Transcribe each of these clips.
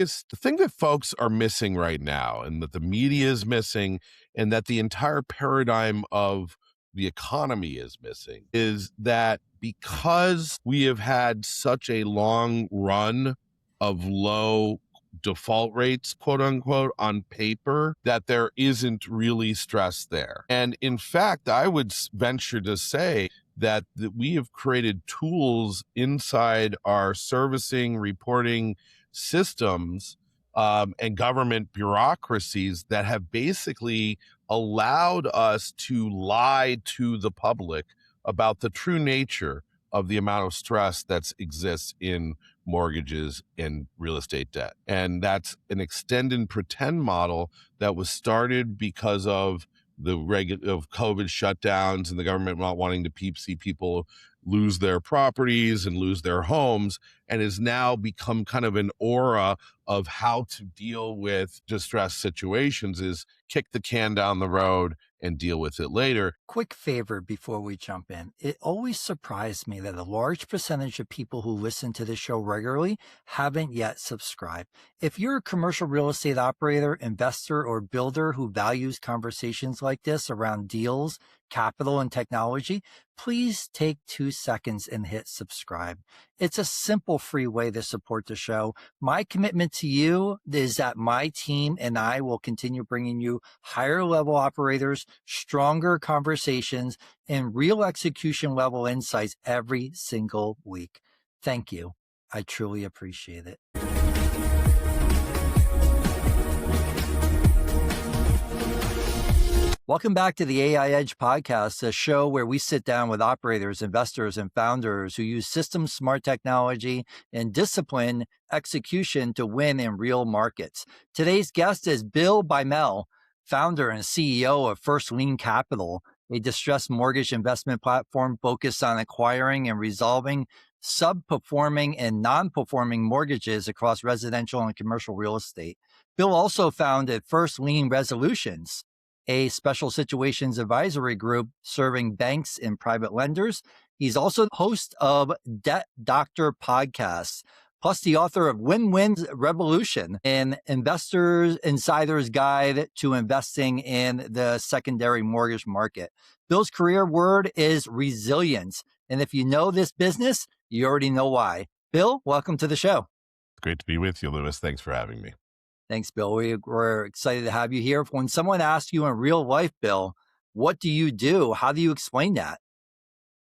It's the thing that folks are missing right now, and that the media is missing, and that the entire paradigm of the economy is missing, is that because we have had such a long run of low default rates, quote unquote, on paper, that there isn't really stress there. And in fact, I would venture to say that we have created tools inside our servicing, reporting systems, and government bureaucracies that have basically allowed us to lie to the public about the true nature of the amount of stress that exists in mortgages and real estate debt. And that's an extend and pretend model that was started because of of COVID shutdowns and the government not wanting to see people lose their properties and lose their homes, and has now become kind of an aura of how to deal with distressed situations, is kick the can down the road and deal with it later. Quick favor before we jump in. It always surprised me that a large percentage of people who listen to this show regularly haven't yet subscribed. If you're a commercial real estate operator, investor, or builder who values conversations like this around deals, capital, and technology, please take 2 seconds and hit subscribe. It's a simple, free way to support the show. My commitment to you is that my team and I will continue bringing you higher level operators, stronger conversations, and real execution level insights every single week. Thank you. I truly appreciate it. Welcome back to the AI Edge podcast, a show where we sit down with operators, investors, and founders who use systems, smart technology, and disciplined execution to win in real markets. Today's guest is Bill Bymel, founder and CEO of First Lien Capital, a distressed mortgage investment platform focused on acquiring and resolving sub-performing and non-performing mortgages across residential and commercial real estate. Bill also founded First Lien Resolutions, a special situations advisory group serving banks and private lenders. He's also the host of Debt Doctor podcasts, plus the author of Win-Win's Revolution, an investor's insider's guide to investing in the secondary mortgage market. Bill's career word is resilience. And if you know this business, you already know why. Bill, welcome to the show. Great to be with you, Lewis. Thanks for having me. Thanks, Bill. We're excited to have you here. When someone asks you in real life, Bill, what do you do? How do you explain that?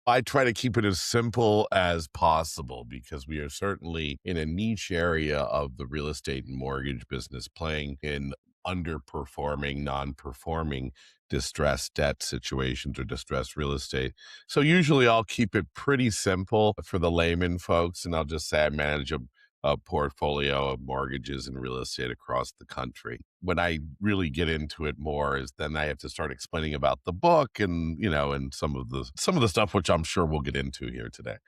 I try to keep it as simple as possible, because we are certainly in a niche area of the real estate and mortgage business, playing in underperforming, non-performing distressed debt situations or distressed real estate. So usually I'll keep it pretty simple for the layman folks, and I'll just say I manage a portfolio of mortgages and real estate across the country. When I really get into it more, is then I have to start explaining about the book and, and some of the stuff which I'm sure we'll get into here today.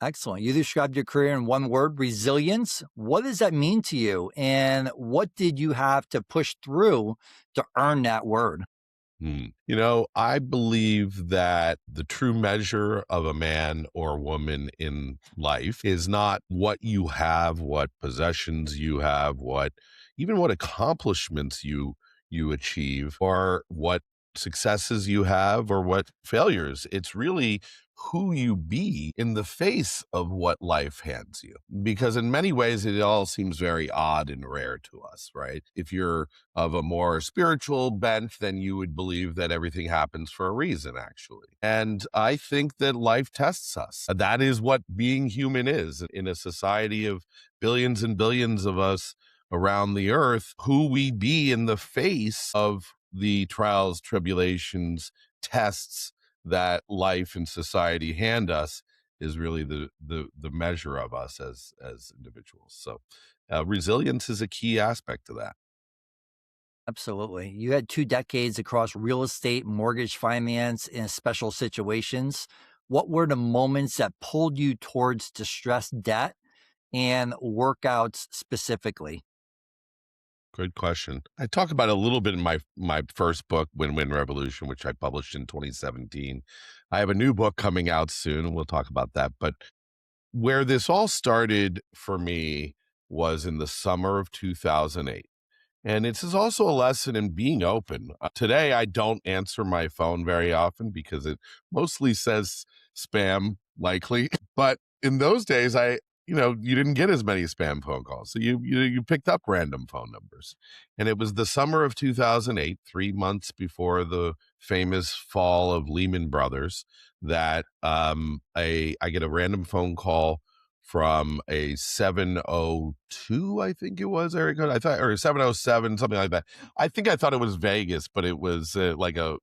Excellent. You described your career in one word, resilience. What does that mean to you? And what did you have to push through to earn that word? I believe that the true measure of a man or woman in life is not what you have, what possessions you have, even what accomplishments you achieve, or what successes you have, or what failures. It's really who you be in the face of what life hands you. Because in many ways, it all seems very odd and rare to us, right? If you're of a more spiritual bent, then you would believe that everything happens for a reason, actually. And I think that life tests us. That is what being human is. In a society of billions and billions of us around the earth, who we be in the face of the trials, tribulations, tests that life and society hand us is really the measure of us as individuals. So resilience is a key aspect to that. Absolutely. You had 2 decades across real estate, mortgage finance, and special situations. What were the moments that pulled you towards distressed debt and workouts specifically? Good question. I talk about it a little bit in my first book, Win-Win Revolution, which I published in 2017. I have a new book coming out soon, and we'll talk about that. But where this all started for me was in the summer of 2008. And this is also a lesson in being open. Today, I don't answer my phone very often because it mostly says spam, likely. But in those days, you didn't get as many spam phone calls, so you picked up random phone numbers. And it was the summer of 2008, 3 months before the famous fall of Lehman Brothers, that I get a random phone call from a 702, I think it was, area code. I thought, or 707, something like that. I think I thought it was Vegas, but it was like a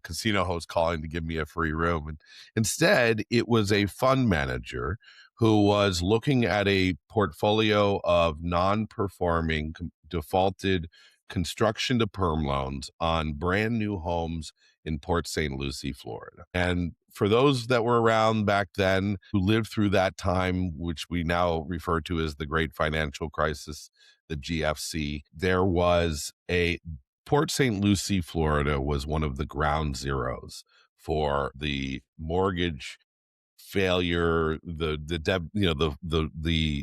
casino host calling to give me a free room. And instead, it was a fund manager who was looking at a portfolio of non-performing, defaulted construction to perm loans on brand new homes in Port St. Lucie, Florida. And for those that were around back then who lived through that time, which we now refer to as the Great Financial Crisis, the GFC, there was a Port St. Lucie, Florida was one of the ground zeros for the mortgage failure, the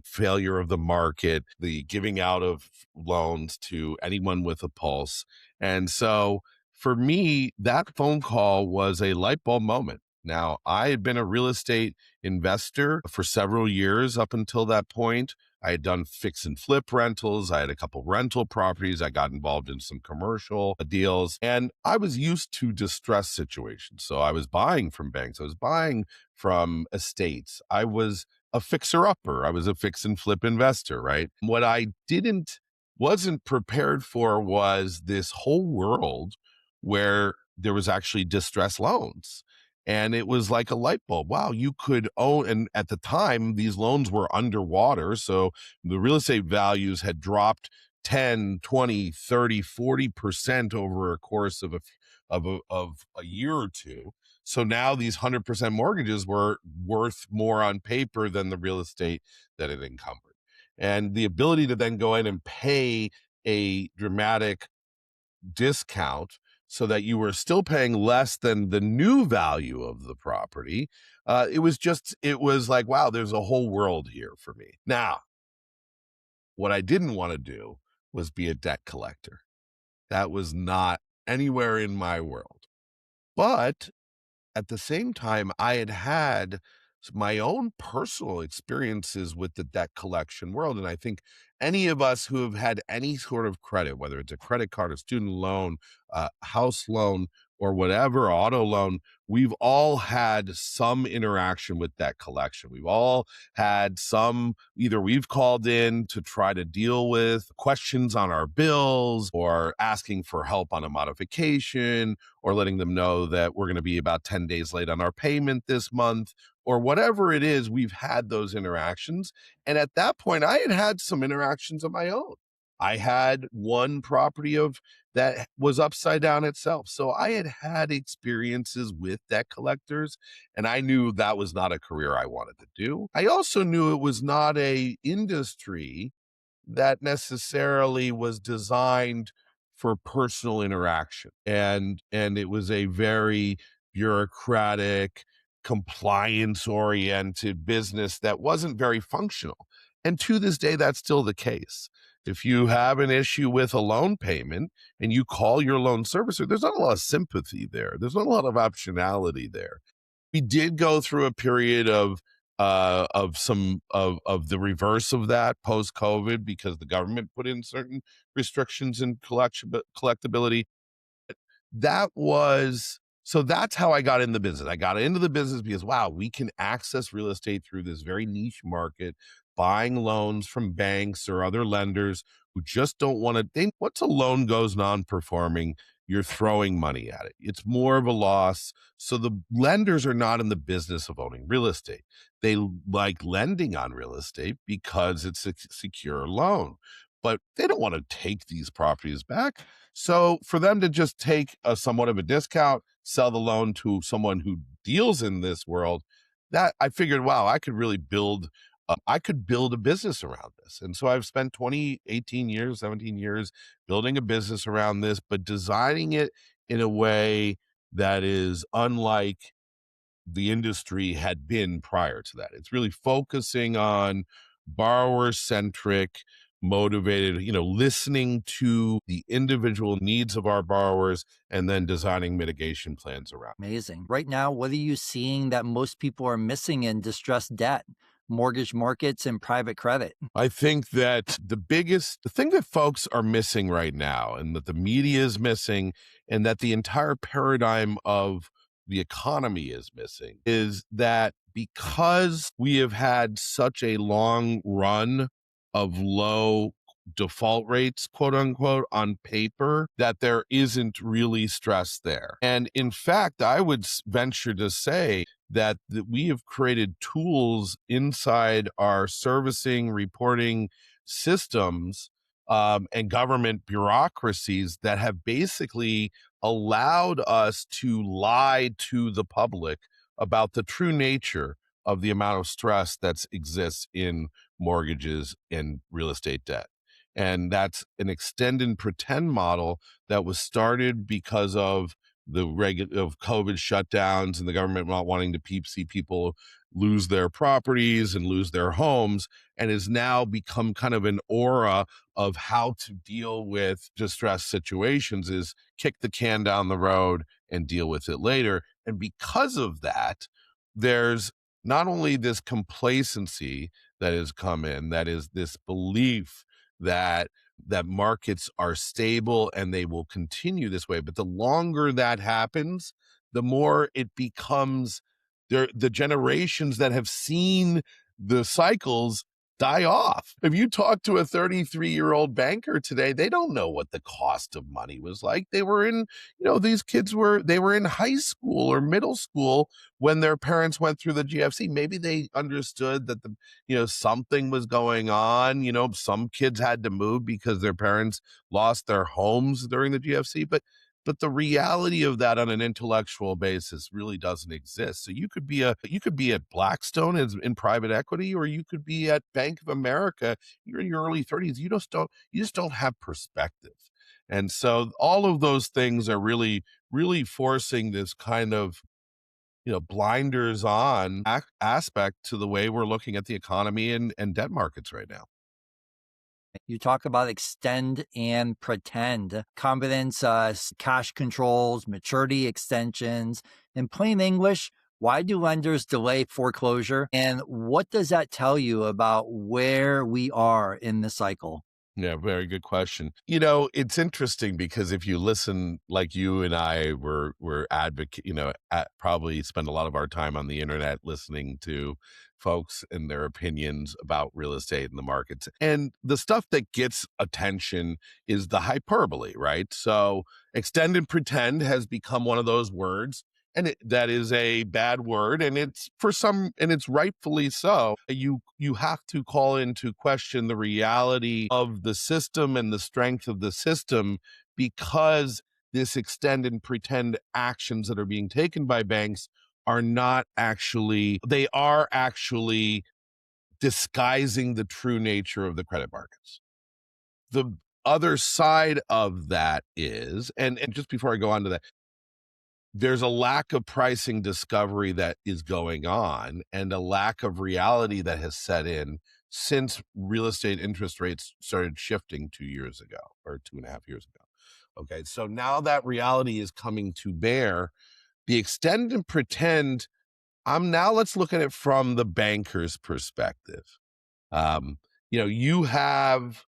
failure of the market, the giving out of loans to anyone with a pulse. And so for me, that phone call was a light bulb moment. Now, I had been a real estate investor for several years up until that point. I had done fix and flip rentals. I had a couple rental properties. I got involved in some commercial deals, and I was used to distress situations. So I was buying from banks. I was buying from estates. I was a fixer upper. I was a fix and flip investor, right? What I wasn't prepared for was this whole world where there was actually distress loans. And it was like a light bulb. Wow, you could own, and at the time, these loans were underwater. So the real estate values had dropped 10, 20, 30, 40% over a course of a year or two. So now these 100% mortgages were worth more on paper than the real estate that it encumbered. And the ability to then go in and pay a dramatic discount so that you were still paying less than the new value of the property. It was like, wow, there's a whole world here for me. Now, what I didn't want to do was be a debt collector. That was not anywhere in my world. But at the same time, I had had my own personal experiences with the debt collection world. And I think any of us who have had any sort of credit, whether it's a credit card, a student loan, house loan, or whatever, auto loan, we've all had some interaction with debt collection. We've all had either we've called in to try to deal with questions on our bills, or asking for help on a modification, or letting them know that we're going to be about 10 days late on our payment this month, or whatever it is. We've had those interactions. And at that point, I had some interactions of my own. I had one property that was upside down itself. So I had experiences with debt collectors, and I knew that was not a career I wanted to do. I also knew it was not a industry that necessarily was designed for personal interaction. And it was a very bureaucratic, compliance oriented business that wasn't very functional. And to this day, that's still the case. If you have an issue with a loan payment and you call your loan servicer, there's not a lot of sympathy there. There's not a lot of optionality there. We did go through a period of the reverse of that post COVID, because the government put in certain restrictions in collectability. That was So that's how I got in the business. I got into the business because, wow, we can access real estate through this very niche market, buying loans from banks or other lenders who just don't want to think. Once a loan goes non-performing, you're throwing money at it. It's more of a loss. So the lenders are not in the business of owning real estate. They like lending on real estate because it's a secure loan, but they don't want to take these properties back. So for them to just take a somewhat of a discount, sell the loan to someone who deals in this world, that I figured, wow, I could build a business around this. And so I've spent 18 years, 17 years building a business around this, but designing it in a way that is unlike the industry had been prior to that. It's really focusing on borrower centric, motivated, listening to the individual needs of our borrowers and then designing mitigation plans around. Amazing. Right now, what are you seeing that most people are missing in distressed debt, mortgage markets, and private credit? I think that the thing that folks are missing right now, and that the media is missing, and that the entire paradigm of the economy is missing, is that because we have had such a long run of low default rates, quote unquote, on paper, that there isn't really stress there. And in fact, I would venture to say that we have created tools inside our servicing reporting systems, and government bureaucracies that have basically allowed us to lie to the public about the true nature of the amount of stress that exists in mortgages and real estate debt. And that's an extend and pretend model that was started because of of COVID shutdowns and the government not wanting to see people lose their properties and lose their homes, and has now become kind of an aura of how to deal with distressed situations, is kick the can down the road and deal with it later. And because of that, there's not only this complacency that has come in, that is this belief that markets are stable and they will continue this way. But the longer that happens, the more it becomes the generations that have seen the cycles die off. If you talk to a 33-year-old banker today, they don't know what the cost of money was like. They were in, these kids they were in high school or middle school when their parents went through the GFC. Maybe they understood that something was going on. Some kids had to move because their parents lost their homes during the GFC, but the reality of that on an intellectual basis really doesn't exist. So you could be at Blackstone in private equity, or you could be at Bank of America. You're in your early 30s. You just don't have perspective. And so all of those things are really, really forcing this kind of blinders on aspect to the way we're looking at the economy and debt markets right now. You talk about extend and pretend, confidence, cash controls, maturity extensions. In plain English, why do lenders delay foreclosure? And what does that tell you about where we are in the cycle? Yeah, very good question. It's interesting because if you listen, like you and I were advocate, probably spend a lot of our time on the internet listening to folks and their opinions about real estate and the markets. And the stuff that gets attention is the hyperbole, right? So extend and pretend has become one of those words. And that is a bad word, and it's rightfully so. You have to call into question the reality of the system and the strength of the system, because this extend and pretend actions that are being taken by banks they are actually disguising the true nature of the credit markets. The other side of that is, and just before I go on to that, there's a lack of pricing discovery that is going on, and a lack of reality that has set in since real estate interest rates started shifting 2 years ago, or 2.5 years ago. Okay, so now that reality is coming to bear. The extend and pretend, let's look at it from the banker's perspective. Um, you have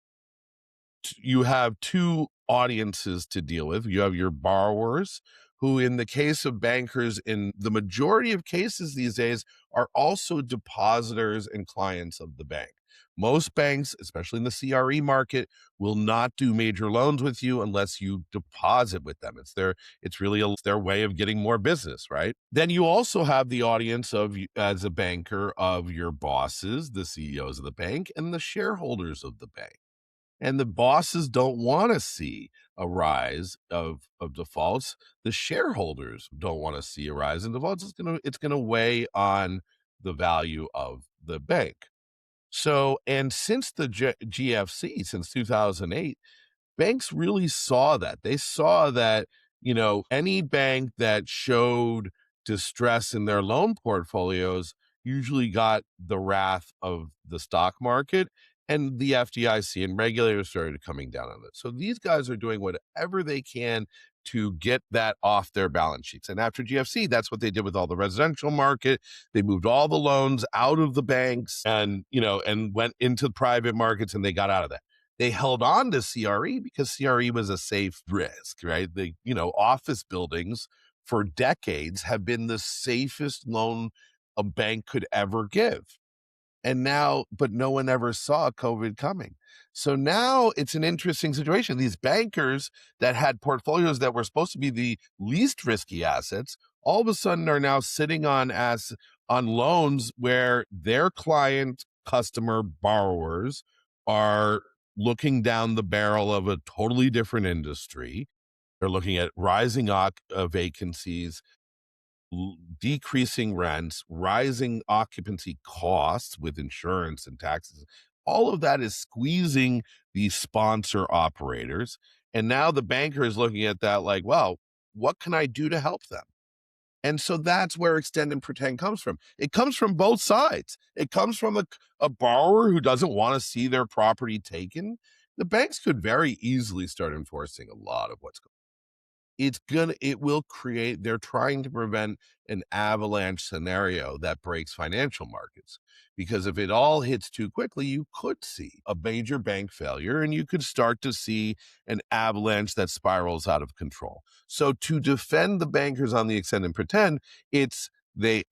two audiences to deal with. You have your borrowers, who in the case of bankers, in the majority of cases these days, are also depositors and clients of the bank. Most banks, especially in the CRE market, will not do major loans with you unless you deposit with them. It's really their way of getting more business, right? Then you also have the audience as a banker, of your bosses, the CEOs of the bank, and the shareholders of the bank. And the bosses don't want to see a rise of defaults. The shareholders don't want to see a rise in defaults. It's gonna weigh on the value of the bank. So, and since the GFC, since 2008, banks really saw that. They saw that, any bank that showed distress in their loan portfolios, usually got the wrath of the stock market, and the FDIC and regulators started coming down on it. So these guys are doing whatever they can to get that off their balance sheets. And after GFC, that's what they did with all the residential market. They moved all the loans out of the banks and, and went into private markets, and they got out of that. They held on to CRE because CRE was a safe risk, right? Office buildings for decades have been the safest loan a bank could ever give. And now, but no one ever saw COVID coming. So now it's an interesting situation. These bankers that had portfolios that were supposed to be the least risky assets, all of a sudden are now sitting on loans where their client, customer, borrowers are looking down the barrel of a totally different industry. They're looking at rising vacancies, decreasing rents, rising occupancy costs with insurance and taxes. All of that is squeezing these sponsor operators. And now the banker is looking at that like, well, what can I do to help them? And so that's where extend and pretend comes from. It comes from both sides. It comes from a borrower who doesn't want to see their property taken. The banks could very easily start enforcing a lot of what's going on. They're trying to prevent an avalanche scenario that breaks financial markets. Because if it all hits too quickly, you could see a major bank failure and you could start to see an avalanche that spirals out of control. So to defend the bankers on the extend and pretend, they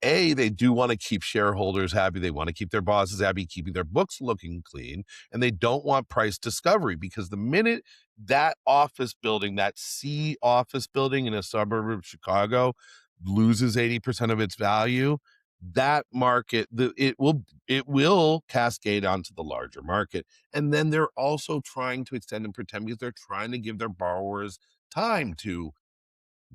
do want to keep shareholders happy. They want to keep their bosses happy, keeping their books looking clean, and they don't want price discovery, because the minute that office building, that C office building in a suburb of Chicago, loses 80% of its value, that market, it will cascade onto the larger market. And then they're also trying to extend and pretend because they're trying to give their borrowers time to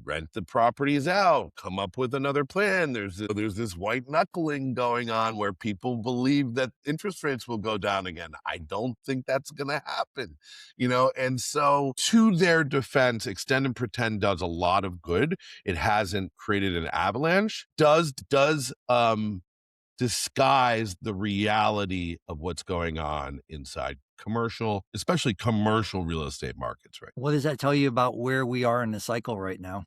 rent the properties out, come up with another plan. There's this white knuckling going on where people believe that interest rates will go down again. I don't think that's going to happen, and so to their defense, extend and pretend does a lot of good. It hasn't created an avalanche. Does disguise the reality of what's going on inside commercial, especially commercial real estate markets, right? What does that tell you about where we are in the cycle right now?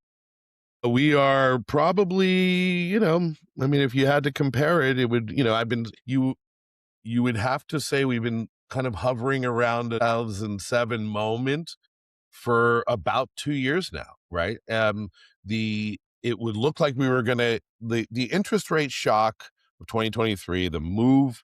We are probably, I mean, if you had to compare it, it would, you would have to say we've been kind of hovering around a 2007 moment for about 2 years now, right? It would look like we were gonna the interest rate shock of 2023, the move.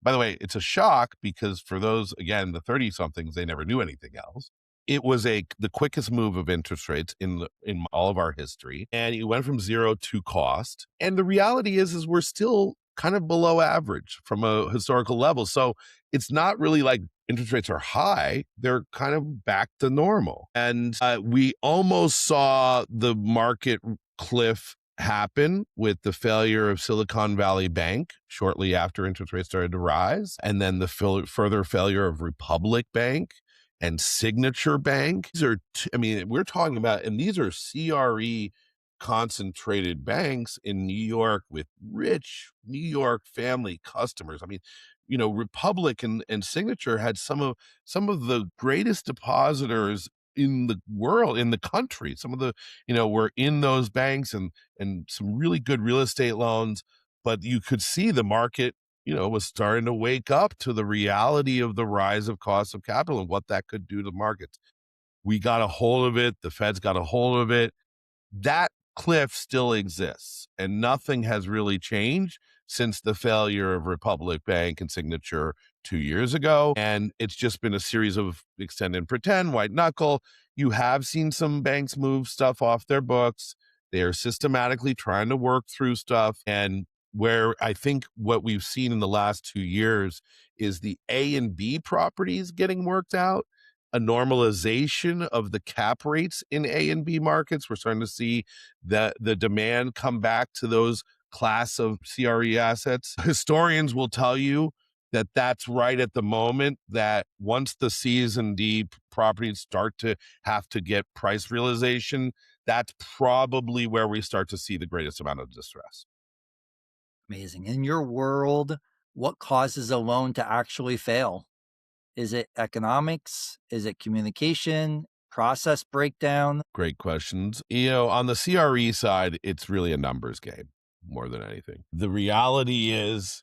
By the way, it's a shock because for those, again, the 30 somethings, they never knew anything else. It was the quickest move of interest rates in all of our history, and it went from zero to cost. And the reality is we're still kind of below average from a historical level. So it's not really like interest rates are high, they're kind of back to normal. And we almost saw the market cliff happen with the failure of Silicon Valley Bank shortly after interest rates started to rise, and then the further failure of Republic Bank and Signature Bank. I mean, we're talking about, and these are CRE concentrated banks in New York with rich New York family customers. I mean, Republic and Signature had some of the greatest depositors in the world, in the country. Some of the, were in those banks, and some really good real estate loans. But you could see the market, was starting to wake up to the reality of the rise of cost of capital and what that could do to markets. We got a hold of it. The Fed's got a hold of it. That cliff still exists, and nothing has really changed since the failure of Republic Bank and Signature 2 years ago. And it's just been a series of extend and pretend, white knuckle. You have seen some banks move stuff off their books. They are systematically trying to work through stuff. And where I think what we've seen in the last 2 years is the A and B properties getting worked out, a normalization of the cap rates in A and B markets. We're starting to see the demand come back to those class of CRE assets. Historians will tell you that that's right at the moment, that once the C's and D properties start to have to get price realization, that's probably where we start to see the greatest amount of distress. Amazing. In your world, what causes a loan to actually fail? Is it economics? Is it communication? Process breakdown? Great questions. On the CRE side, it's really a numbers game more than anything. The reality is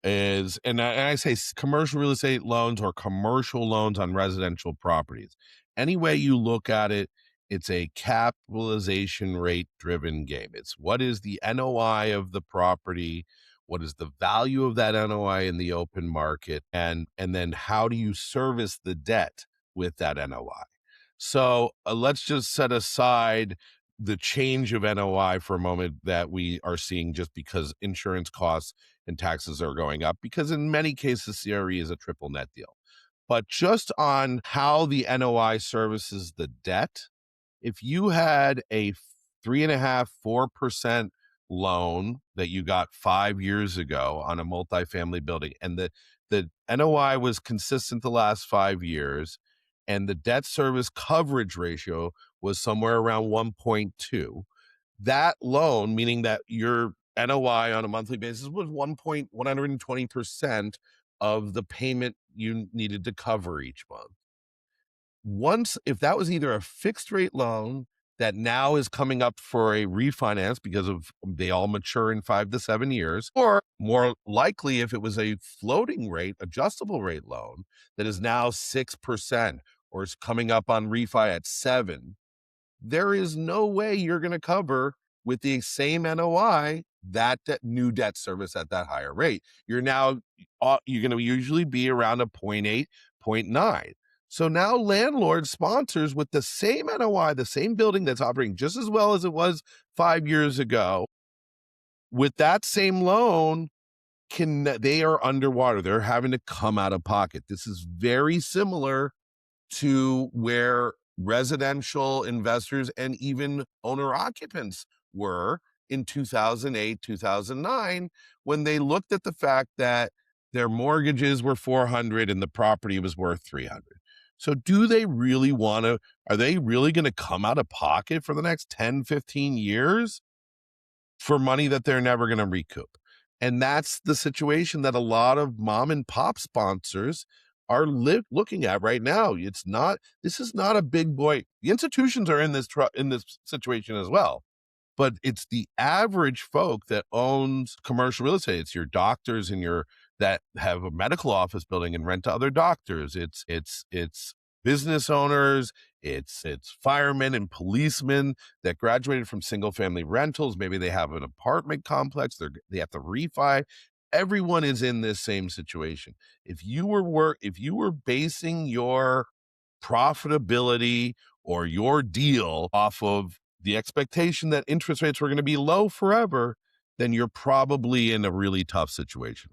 and I say commercial real estate loans or commercial loans on residential properties. Any way you look at it, it's a capitalization rate driven game. It's what is the NOI of the property, what is the value of that NOI in the open market, and then how do you service the debt with that NOI. So let's just set aside the change of NOI for a moment that we are seeing just because insurance costs and taxes are going up, because in many cases, CRE is a triple net deal. But just on how the NOI services the debt, if you had a 3.5, 4% loan that you got 5 years ago on a multifamily building, and the NOI was consistent the last 5 years, and the debt service coverage ratio was somewhere around 1.2, that loan, meaning that your NOI on a monthly basis was 1.120% of the payment you needed to cover each month. Once, if that was either a fixed rate loan that now is coming up for a refinance because of they all mature in 5 to 7 years, or more likely if it was a floating rate, adjustable rate loan that is now 6% or is coming up on refi at 7, there is no way you're going to cover with the same NOI that new debt service at that higher rate. You're going to usually be around a point 0.8, 0.9. So now landlord sponsors with the same NOI, the same building that's operating just as well as it was 5 years ago, with that same loan, they are underwater. They're having to come out of pocket. This is very similar to where residential investors and even owner occupants were in 2008, 2009, when they looked at the fact that their mortgages were 400 and the property was worth 300. So do they really are they really going to come out of pocket for the next 10, 15 years for money that they're never going to recoup? And that's the situation that a lot of mom and pop sponsors are looking at right now. This is not a big boy. The institutions are in this situation as well, but it's the average folk that owns commercial real estate. It's your doctors and that have a medical office building and rent to other doctors. It's business owners. It's firemen and policemen that graduated from single family rentals. Maybe they have an apartment complex. They have to refi. Everyone is in this same situation. If you were basing your profitability or your deal off of the expectation that interest rates were going to be low forever, then you're probably in a really tough situation.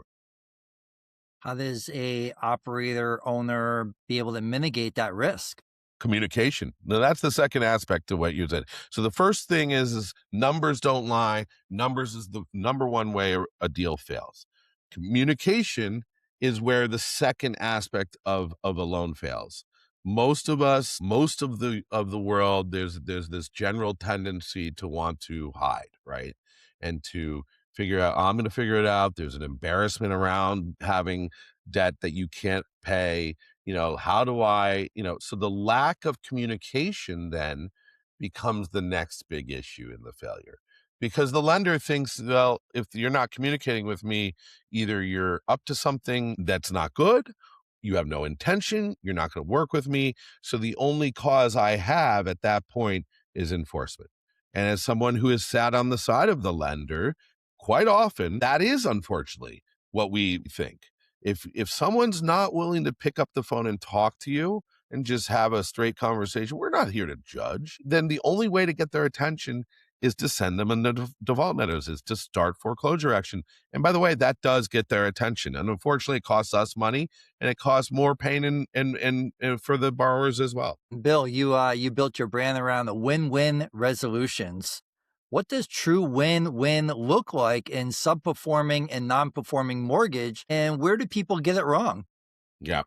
How does a operator owner be able to mitigate that risk? Communication. Now, that's the second aspect to what you said. So the first thing is numbers don't lie. Numbers is the number one way a deal fails. Communication is where the second aspect of a loan fails. Most of the world, there's this general tendency to want to hide, right? And to figure out, I'm going to figure it out. There's an embarrassment around having debt that you can't pay. How do so the lack of communication then becomes the next big issue in the failure, because the lender thinks, well, if you're not communicating with me, either you're up to something that's not good, you have no intention, you're not going to work with me. So the only cause I have at that point is enforcement. And as someone who has sat on the side of the lender, quite often that is unfortunately what we think. If someone's not willing to pick up the phone and talk to you and just have a straight conversation, we're not here to judge. Then the only way to get their attention is to send them a default notice, is to start foreclosure action. And by the way, that does get their attention. And unfortunately, it costs us money and it costs more pain and for the borrowers as well. Bill, you built your brand around the win-win resolutions. What does true win-win look like in subperforming and non-performing mortgage, and where do people get it wrong? Yeah.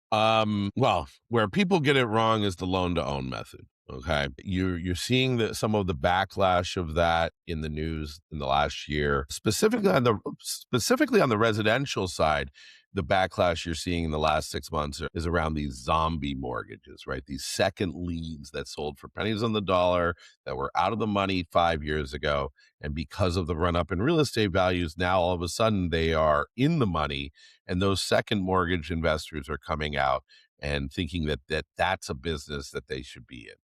Well, where people get it wrong is the loan to own method. Okay. You're seeing some of the backlash of that in the news in the last year, specifically on the residential side. The backlash you're seeing in the last 6 months is around these zombie mortgages, right? These second liens that sold for pennies on the dollar that were out of the money 5 years ago. And because of the run up in real estate values, now all of a sudden they are in the money. And those second mortgage investors are coming out and thinking that's a business that they should be in.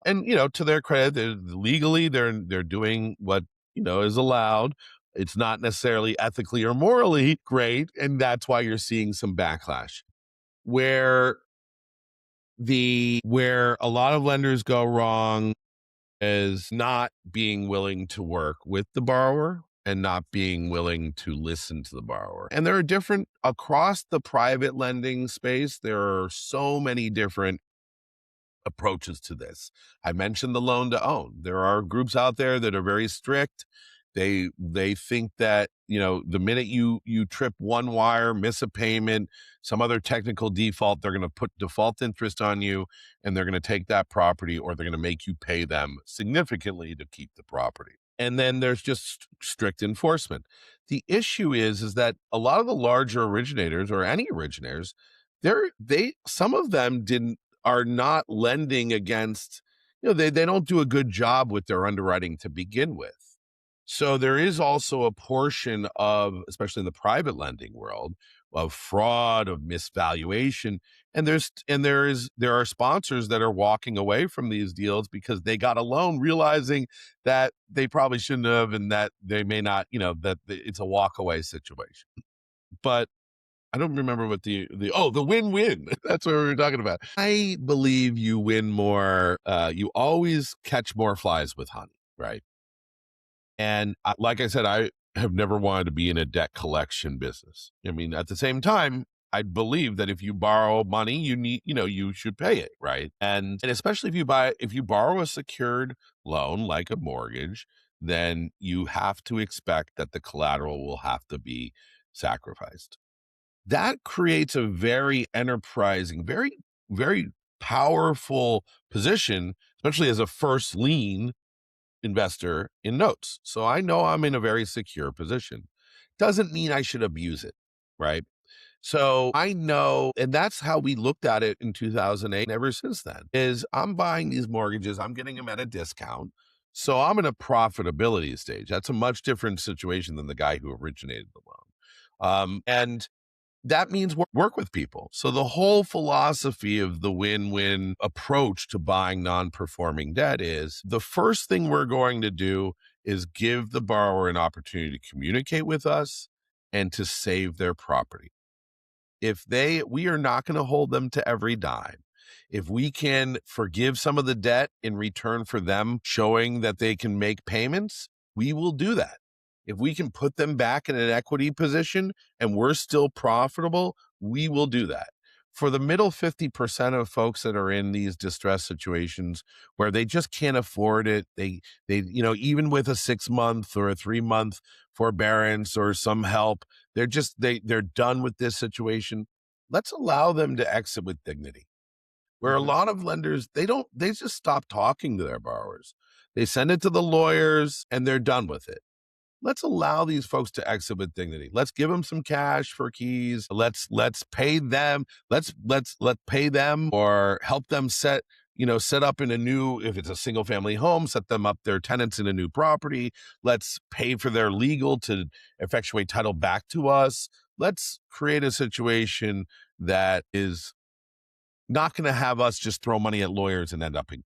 And, to their credit, they're doing what, is allowed. It's not necessarily ethically or morally great, and that's why you're seeing some backlash. Where where a lot of lenders go wrong is not being willing to work with the borrower and not being willing to listen to the borrower. And there are different across the private lending space, there are so many different approaches to this. I mentioned the loan to own. There are groups out there that are very strict. They think that, the minute you trip one wire, miss a payment, some other technical default, they're going to put default interest on you and they're going to take that property, or they're going to make you pay them significantly to keep the property. And then there's just strict enforcement. The issue is that a lot of the larger originators, or any originators, some of them didn't are not lending against, they don't do a good job with their underwriting to begin with. So there is also a portion of, especially in the private lending world, of fraud, of misvaluation. And there are sponsors that are walking away from these deals because they got a loan realizing that they probably shouldn't have, and that they may not, it's a walk away situation. But I don't remember what the win-win. That's what we were talking about. I believe you win more. You always catch more flies with honey, right? And like I said, I have never wanted to be in a debt collection business. I mean, at the same time, I believe that if you borrow money, you should pay it, right? And especially if you borrow a secured loan like a mortgage, then you have to expect that the collateral will have to be sacrificed. That creates a very enterprising, very, very powerful position, especially as a first lien investor in notes. So I know I'm in a very secure position. Doesn't mean I should abuse it, right? So I know, and that's how we looked at it in 2008. And ever since then, is I'm buying these mortgages, I'm getting them at a discount. So I'm in a profitability stage. That's a much different situation than the guy who originated the loan. And that means work with people. So the whole philosophy of the win-win approach to buying non-performing debt is the first thing we're going to do is give the borrower an opportunity to communicate with us and to save their property. We are not going to hold them to every dime. If we can forgive some of the debt in return for them showing that they can make payments, we will do that. If we can put them back in an equity position and we're still profitable, we will do that. For the middle 50% of folks that are in these distress situations where they just can't afford it, even with a 6-month or a 3-month forbearance or some help, they're done with this situation. Let's allow them to exit with dignity. Where a lot of lenders, they just stop talking to their borrowers. They send it to the lawyers and they're done with it. Let's allow these folks to exit with dignity. Let's give them some cash for keys. Let's pay them. Let's pay them or help them set up in a new, if it's a single family home, set them up their tenants in a new property. Let's pay for their legal to effectuate title back to us. Let's create a situation that is not going to have us just throw money at lawyers and end up in.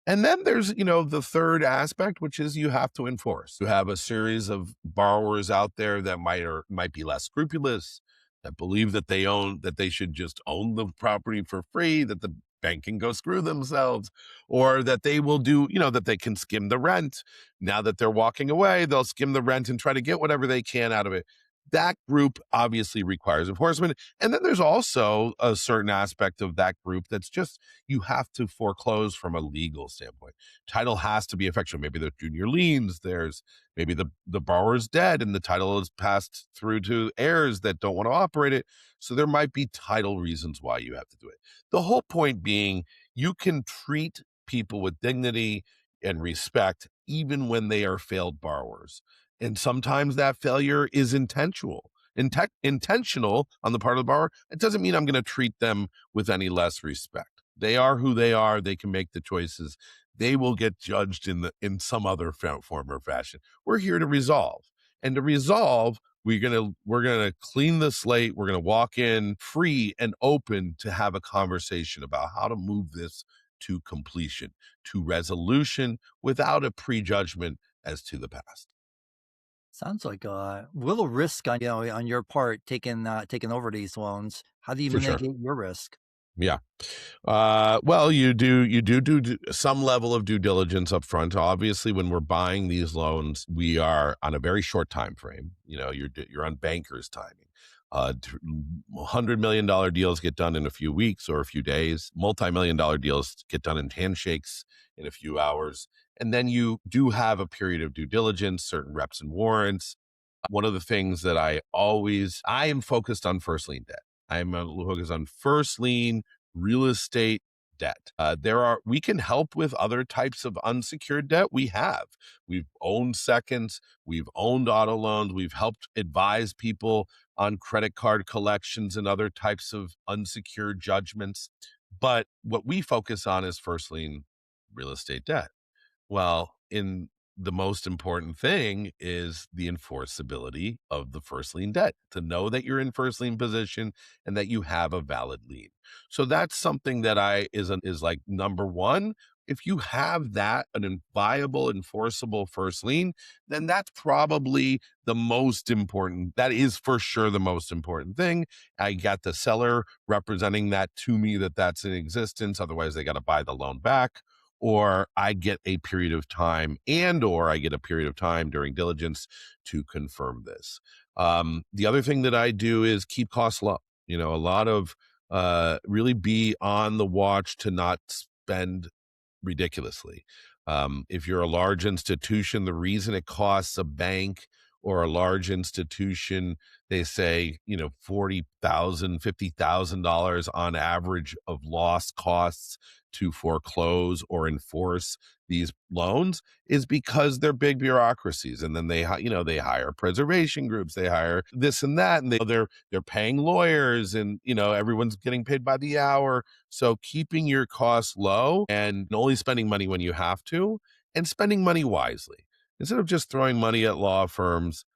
And then there's, the third aspect, which is you have to enforce. You have a series of borrowers out there that might be less scrupulous, that believe that they should just own the property for free, that the bank can go screw themselves, or that they will do, that they can skim the rent. Now that they're walking away, they'll skim the rent and try to get whatever they can out of it. That group obviously requires enforcement. And then there's also a certain aspect of that group that's just you have to foreclose from a legal standpoint. Title has to be effectual. Maybe there's junior liens, there's maybe the borrower's dead and the title is passed through to heirs that don't want to operate it. So there might be title reasons why you have to do it. The whole point being you can treat people with dignity and respect even when they are failed borrowers, and sometimes that failure is intentional on the part of the borrower. It doesn't mean I'm going to treat them with any less respect. They are who they are. They can make the choices. They will get judged in some other form or fashion. We're here to resolve, and to resolve, we're gonna clean the slate. We're gonna walk in free and open to have a conversation about how to move this to completion, to resolution, without a prejudgment as to the past. Sounds like a little risk on on your part taking over these loans. How do you For sure. mitigate your risk? Yeah. Well, you do some level of due diligence up front. Obviously, when we're buying these loans, we are on a very short time frame. You're on bankers' timing. $100 million deals get done in a few weeks or a few days. Multi-million dollar deals get done in handshakes in a few hours. And then you do have a period of due diligence, certain reps and warrants. One of the things that I am focused on first lien debt. I am focused on first lien real estate debt. We can help with other types of unsecured debt. We've owned seconds, we've owned auto loans, we've helped advise people on credit card collections and other types of unsecured judgments. But what we focus on is first lien real estate debt. Well, in the most important thing is the enforceability of the first lien debt, to know that you're in first lien position and that you have a valid lien. So that's something that is like number one. If you have that, viable, enforceable first lien, then that's probably the most important. That is for sure the most important thing. I got the seller representing that to me that that's in existence. Otherwise, they got to buy the loan back, or I get a period of time during diligence to confirm this. The other thing that I do is keep costs low. A lot of really be on the watch to not spend ridiculously. If you're a large institution, the reason it costs a bank or a large institution, they say, $40,000, $50,000 on average of lost costs to foreclose or enforce these loans, is because they're big bureaucracies. And then they hire preservation groups, they hire this and that, and they're paying lawyers, and everyone's getting paid by the hour. So keeping your costs low and only spending money when you have to, and spending money wisely. Instead of just throwing money at law firms,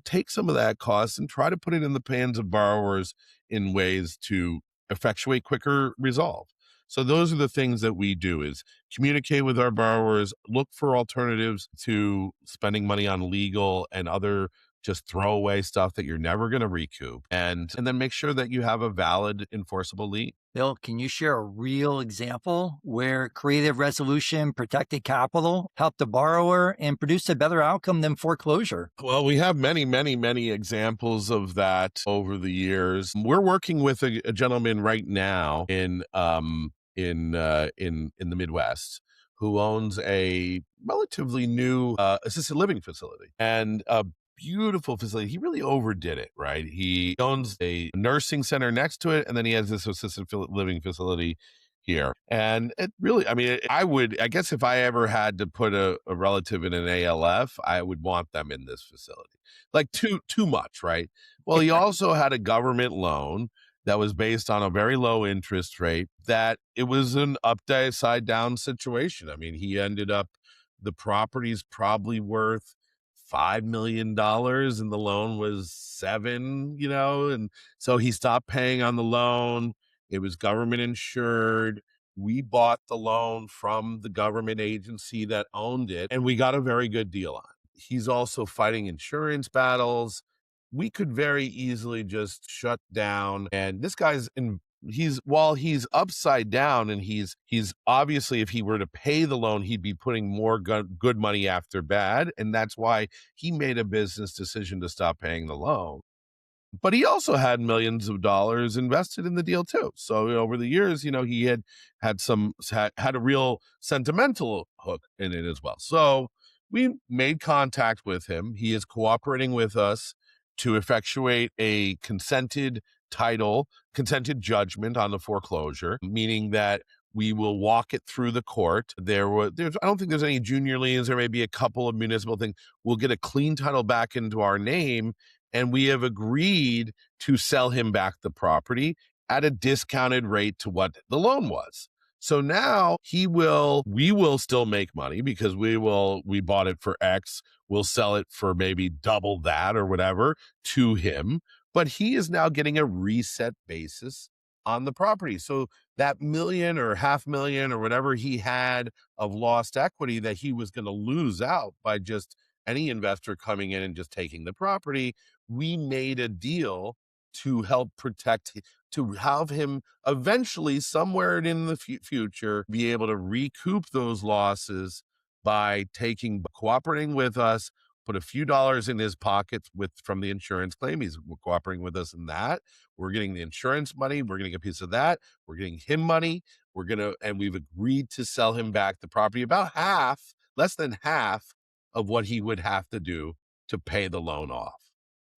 take some of that cost and try to put it in the hands of borrowers in ways to effectuate quicker resolve. So those are the things that we do: is communicate with our borrowers, look for alternatives to spending money on legal and other just throwaway stuff that you're never going to recoup, and then make sure that you have a valid enforceable lien. Bill, can you share a real example where creative resolution protected capital, helped the borrower, and produced a better outcome than foreclosure? Well, we have many, many, many examples of that over the years. We're working with a gentleman right now in the Midwest, who owns a relatively new assisted living facility, and a beautiful facility. He really overdid it, right? He owns a nursing center next to it, and then he has this assisted living facility here. And it really, I mean, I guess if I ever had to put a relative in an ALF, I would want them in this facility. Like too much, right? Well, he also had a government loan that was based on a very low interest rate, that it was an upside down situation. I mean, the property's probably worth $5 million and the loan was 7, and so he stopped paying on the loan. It was government insured. We bought the loan from the government agency that owned it, and we got a very good deal on it. He's also fighting insurance battles. We could very easily just shut down. And this guy's while he's upside down, and he's obviously, if he were to pay the loan, he'd be putting more good money after bad, and that's why he made a business decision to stop paying the loan. But he also had millions of dollars invested in the deal too. So over the years, he had a real sentimental hook in it as well. So we made contact with him. He is cooperating with us to effectuate a consented judgment on the foreclosure, meaning that we will walk it through the court. I don't think there's any junior liens. There may be a couple of municipal things. We'll get a clean title back into our name, and we have agreed to sell him back the property at a discounted rate to what the loan was. So now we will still make money because we bought it for X. We'll sell it for maybe double that or whatever to him. But he is now getting a reset basis on the property. So that million or $500,000 or whatever he had of lost equity that he was going to lose out by just any investor coming in and just taking the property, we made a deal to help protect, to have him eventually somewhere in the future be able to recoup those losses by cooperating with us, put a few dollars in his pocket from the insurance claim. He's cooperating with us in that. We're getting the insurance money. We're getting a piece of that. We're getting him money. And we've agreed to sell him back the property about less than half of what he would have to do to pay the loan off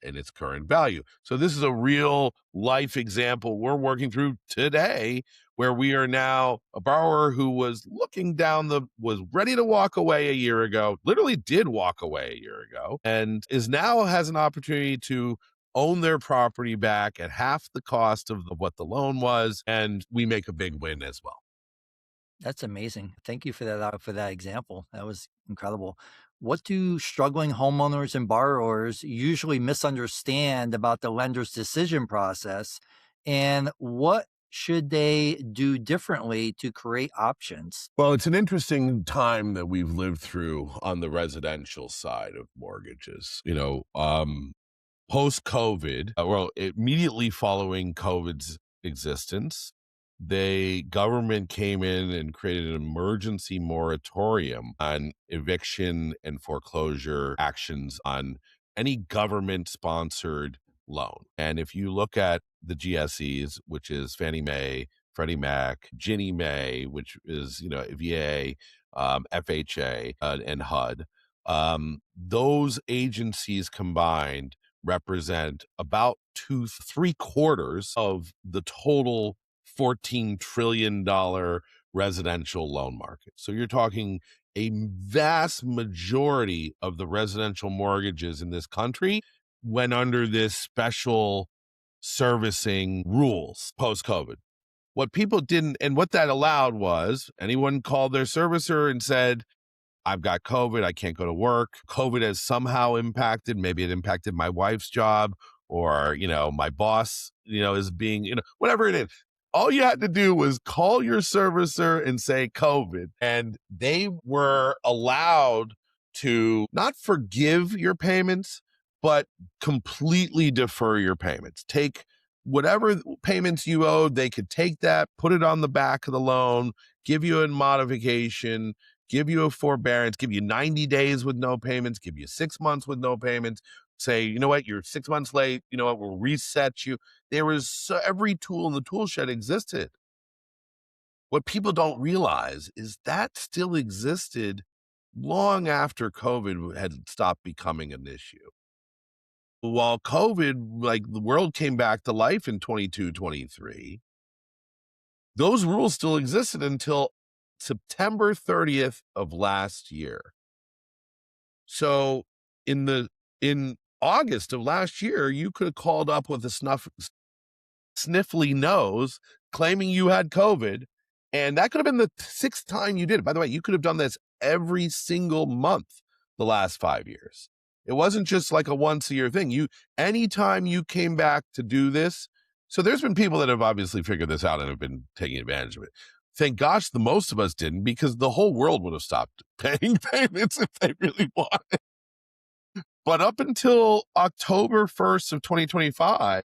in its current value. So this is a real life example we're working through today, where we are now a borrower who was was ready to walk away a year ago, literally did walk away a year ago, and has an opportunity to own their property back at half the cost of what the loan was, and we make a big win as well. That's amazing. Thank you for that example. That was incredible. What do struggling homeowners and borrowers usually misunderstand about the lender's decision process, and what should they do differently to create options? Well, it's an interesting time that we've lived through on the residential side of mortgages. Post-COVID, immediately following COVID's existence, the government came in and created an emergency moratorium on eviction and foreclosure actions on any government-sponsored loan. And if you look at the GSEs, which is Fannie Mae, Freddie Mac, Ginnie Mae, which is, VA, FHA, and HUD, those agencies combined represent about three quarters of the total $14 trillion residential loan market. So you're talking a vast majority of the residential mortgages in this country went under this special servicing rules post-COVID. What people didn't, and what that allowed was anyone called their servicer and said, I've got COVID, I can't go to work. COVID has somehow impacted, maybe it impacted my wife's job, or, my boss, is being, whatever it is. All you had to do was call your servicer and say COVID, and they were allowed to not forgive your payments, but completely defer your payments. Take whatever payments you owed, they could take that, put it on the back of the loan, give you a modification, give you a forbearance, give you 90 days with no payments, give you 6 months with no payments, say, you know what, you're 6 months late, you know what, we'll reset you. There was every tool in the tool shed existed. What people don't realize is that still existed long after COVID had stopped becoming an issue. While COVID, like the world came back to life in 22, 23, those rules still existed until September 30th of last year. So in August of last year, you could have called up with a sniffly nose claiming you had COVID, and that could have been the sixth time you did it. By the way, you could have done this every single month the last 5 years. It wasn't just like a once a year thing. Anytime you came back to do this, so there's been people that have obviously figured this out and have been taking advantage of it. Thank gosh the most of us didn't, because the whole world would have stopped paying payments if they really wanted. But up until October 1st of 2025,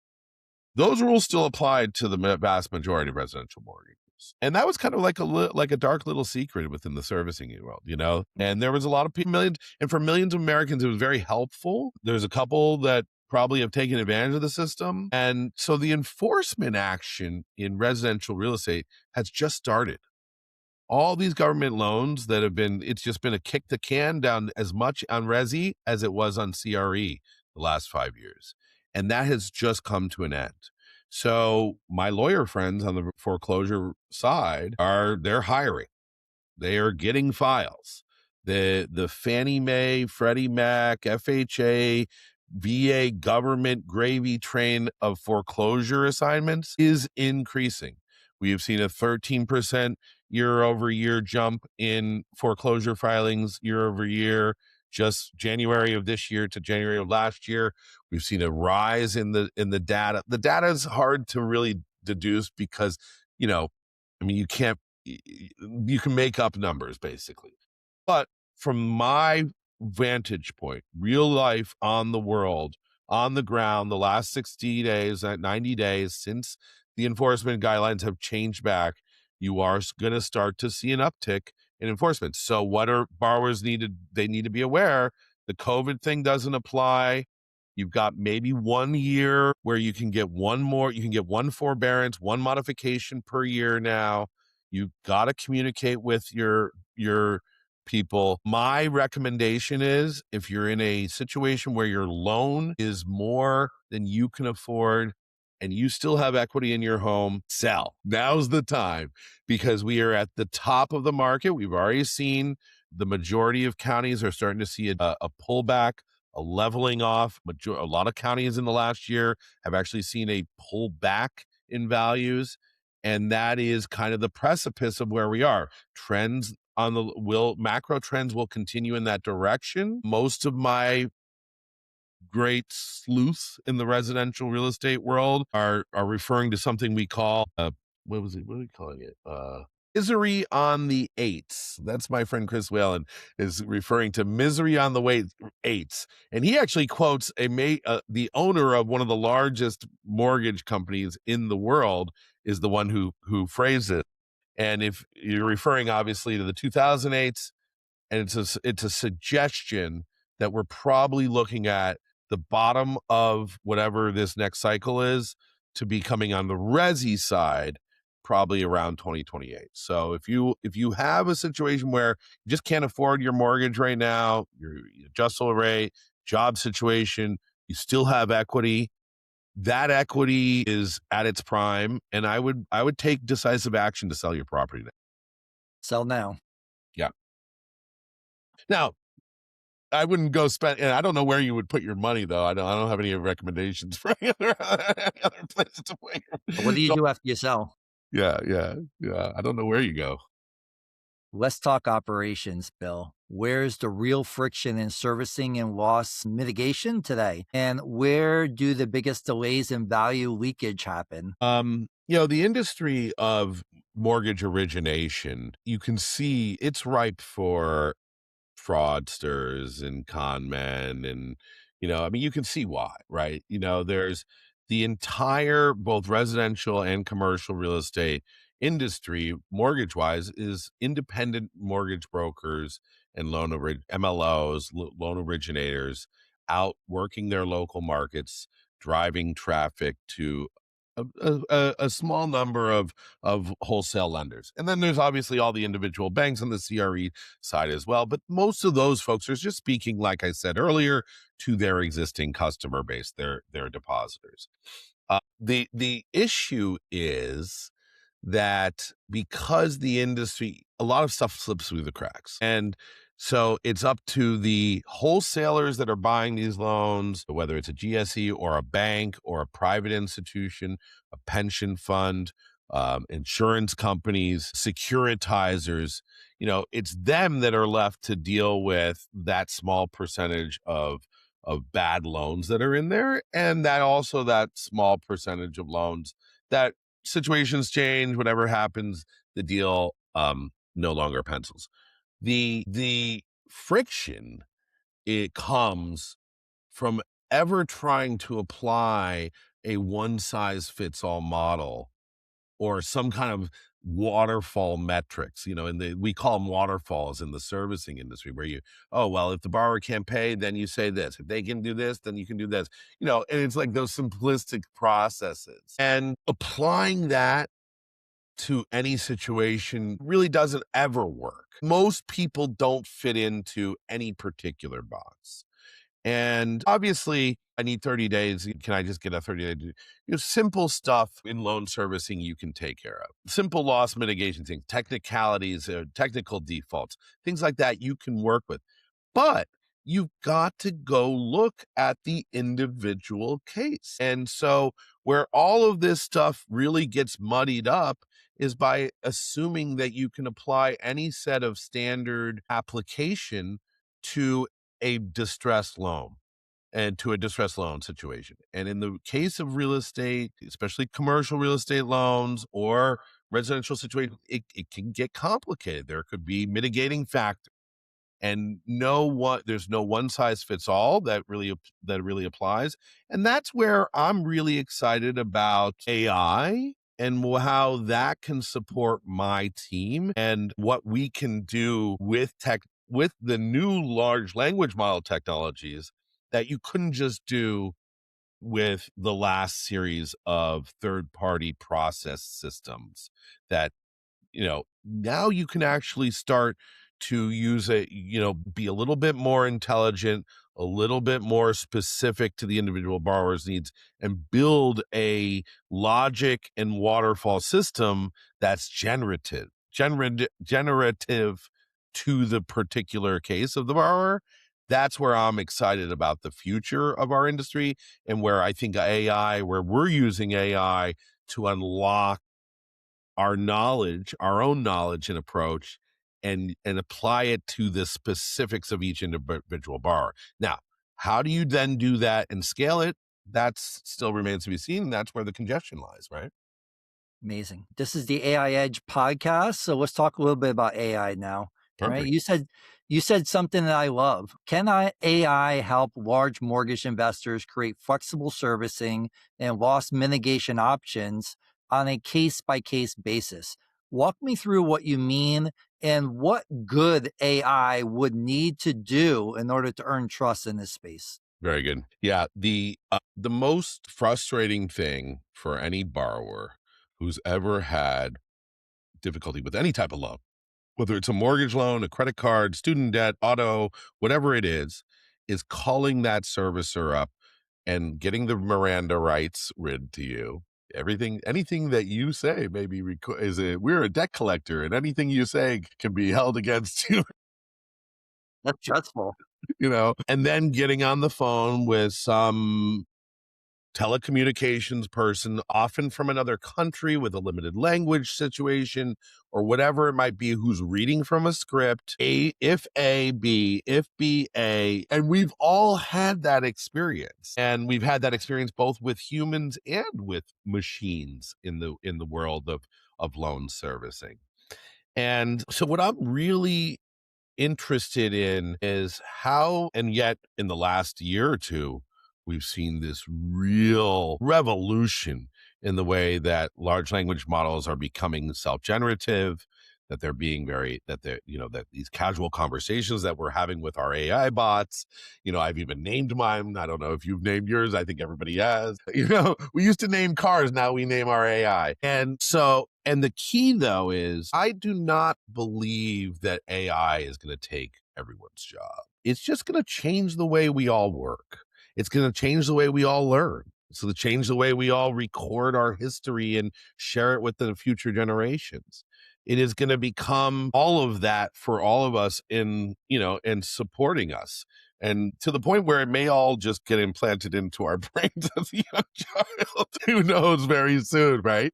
those rules still applied to the vast majority of residential mortgages. And that was kind of like like a dark little secret within the servicing world, you know? And there was a lot of people, millions, and for millions of Americans, it was very helpful. There's a couple that probably have taken advantage of the system. And so the enforcement action in residential real estate has just started. All these government loans that have been, it's just been a kick the can down as much on Resi as it was on CRE the last 5 years. And that has just come to an end. So my lawyer friends on the foreclosure side they're hiring. They are getting files. The Fannie Mae, Freddie Mac, FHA, VA government gravy train of foreclosure assignments is increasing. We have seen a 13% year over year jump in foreclosure filings year over year. Just January of this year to January of last year, we've seen a rise in the data. The data is hard to really deduce because, you know, I mean, you can make up numbers basically. But from my vantage point, real life on the world, on the ground, the last 60 days, 90 days since the enforcement guidelines have changed back, you are going to start to see an uptick in enforcement. So what are borrowers needed? They need to be aware the COVID thing doesn't apply. You've got maybe 1 year where you can get you can get one forbearance, one modification per year now. You've got to communicate with your people. My recommendation is if you're in a situation where your loan is more than you can afford and you still have equity in your home, sell. Now's the time because we are at the top of the market. We've already seen the majority of counties are starting to see a pullback, a leveling off. A lot of counties in the last year have actually seen a pullback in values. And that is kind of the precipice of where we are. Macro trends will continue in that direction. Most of my great sleuths in the residential real estate world are referring to something we call what was it? What are we calling it? Misery on the eights. That's my friend Chris Whalen is referring to misery on the eights, and he actually quotes the owner of one of the largest mortgage companies in the world is the one who phrased it. And if you're referring obviously to the 2008s, and it's a suggestion that we're probably looking at the bottom of whatever this next cycle is to be coming on the resi side probably around 2028. So if you have a situation where you just can't afford your mortgage right now, your adjustable rate, job situation, you still have equity, that equity is at its prime, and I would take decisive action to sell your property now. Sell now. Yeah. Now, I wouldn't go spend, and I don't know where you would put your money though. I don't have any recommendations for any other places to put What do you do after you sell? Yeah, yeah, yeah. I don't know where you go. Let's talk operations, Bill. Where's the real friction in servicing and loss mitigation today? And where do the biggest delays in value leakage happen? The industry of mortgage origination, you can see it's ripe for fraudsters and con men. And, I mean, you can see why, right? There's the entire, both residential and commercial real estate industry, mortgage wise, is independent mortgage brokers and MLOs, loan originators out working their local markets, driving traffic to a small number of wholesale lenders. And then there's obviously all the individual banks on the CRE side as well. But most of those folks are just speaking, like I said earlier, to their existing customer base, their depositors. The issue is that because the industry, a lot of stuff slips through the cracks. And so it's up to the wholesalers that are buying these loans, whether it's a GSE or a bank or a private institution, a pension fund, insurance companies, securitizers. It's them that are left to deal with that small percentage of bad loans that are in there, and that small percentage of loans that situations change, whatever happens, the deal no longer pencils. The friction, it comes from ever trying to apply a one size fits all model or some kind of waterfall metrics, and we call them waterfalls in the servicing industry where oh, well, if the borrower can't pay, then you say this. If they can do this, then you can do this, and it's like those simplistic processes. And applying that to any situation really doesn't ever work. Most people don't fit into any particular box. And obviously, I need 30 days. Can I just get a 30-day? Simple stuff in loan servicing you can take care of. Simple loss mitigation things, technicalities, technical defaults, things like that you can work with. But you've got to go look at the individual case. And so where all of this stuff really gets muddied up is by assuming that you can apply any set of standard application to a distressed loan and to a distressed loan situation. And in the case of real estate, especially commercial real estate loans or residential situations, it can get complicated. There could be mitigating factors, and there's no one size fits all that really applies. And that's where I'm really excited about AI and how that can support my team and what we can do with the new large language model technologies that you couldn't just do with the last series of third party process systems that now you can actually start to use it, be a little bit more intelligent, a little bit more specific to the individual borrower's needs, and build a logic and waterfall system that's generative to the particular case of the borrower. That's where I'm excited about the future of our industry, and where I think where we're using AI to unlock our own knowledge and approach, and apply it to the specifics of each individual borrower. Now, how do you then do that and scale it? That still remains to be seen. And that's where the congestion lies, right? Amazing. This is the AI Edge podcast. So let's talk a little bit about AI now. Right? Perfect. You said something that I love. AI help large mortgage investors create flexible servicing and loss mitigation options on a case by case basis? Walk me through what you mean and what good AI would need to do in order to earn trust in this space. Very good. Yeah, the most frustrating thing for any borrower who's ever had difficulty with any type of loan, whether it's a mortgage loan, a credit card, student debt, auto, whatever it is calling that servicer up and getting the Miranda rights read to you. Anything that you say may be we're a debt collector, and anything you say can be held against you. That's stressful. And then getting on the phone with some telecommunications person, often from another country with a limited language situation or whatever it might be, who's reading from a script, if A, B, if B, A. And we've all had that experience. And we've had that experience both with humans and with machines in the world of loan servicing. And so what I'm really interested in is how, and yet in the last year or two, we've seen this real revolution in the way that large language models are becoming self-generative, that they're being that these casual conversations that we're having with our AI bots, I've even named mine. I don't know if you've named yours. I think everybody has. We used to name cars. Now we name our AI. And the key though is I do not believe that AI is going to take everyone's job. It's just going to change the way we all work. It's going to change the way we all learn. It's going to change the way we all record our history and share it with the future generations. It is going to become all of that for all of us and supporting us. And to the point where it may all just get implanted into our brains as a young child. Who knows very soon, right?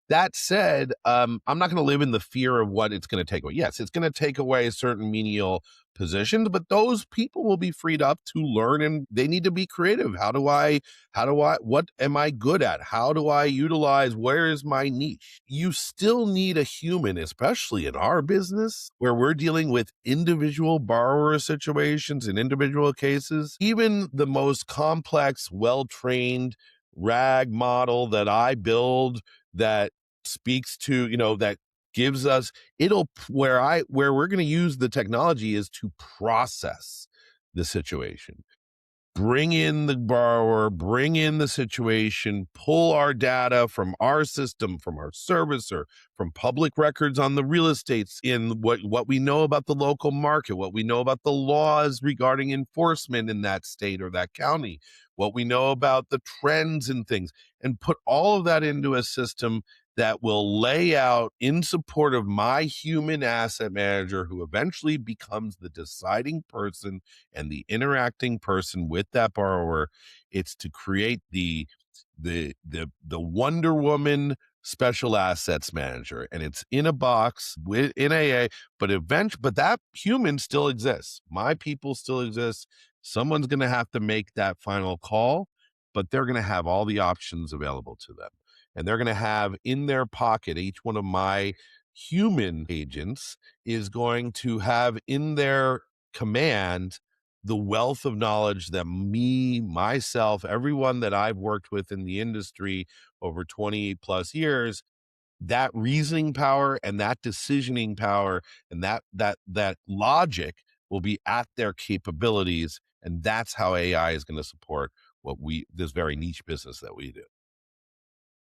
That said, I'm not going to live in the fear of what it's going to take away. Yes, it's going to take away certain menial positions, but those people will be freed up to learn, and they need to be creative. What am I good at? How do I utilize, where is my niche? You still need a human, especially in our business where we're dealing with individual borrower situations and individual cases. Even the most complex, well-trained rag model that I build that speaks to, that gives us, where we're going to use the technology is to process the situation, bring in the borrower, bring in the situation, pull our data from our system, from our servicer, from public records on the real estates, in what we know about the local market, what we know about the laws regarding enforcement in that state or that county, what we know about the trends and things, and put all of that into a system that will lay out in support of my human asset manager, who eventually becomes the deciding person and the interacting person with that borrower. It's to create the Wonder Woman special assets manager, and it's in a box in AA, but that human still exists. My people still exist. Someone's going to have to make that final call, but they're going to have all the options available to them, and they're going to have in their pocket, each one of my human agents is going to have in their command the wealth of knowledge that myself, everyone that I've worked with in the industry over 20 plus years, that reasoning power and that decisioning power and that logic will be at their capabilities. And that's how AI is going to support this very niche business that we do.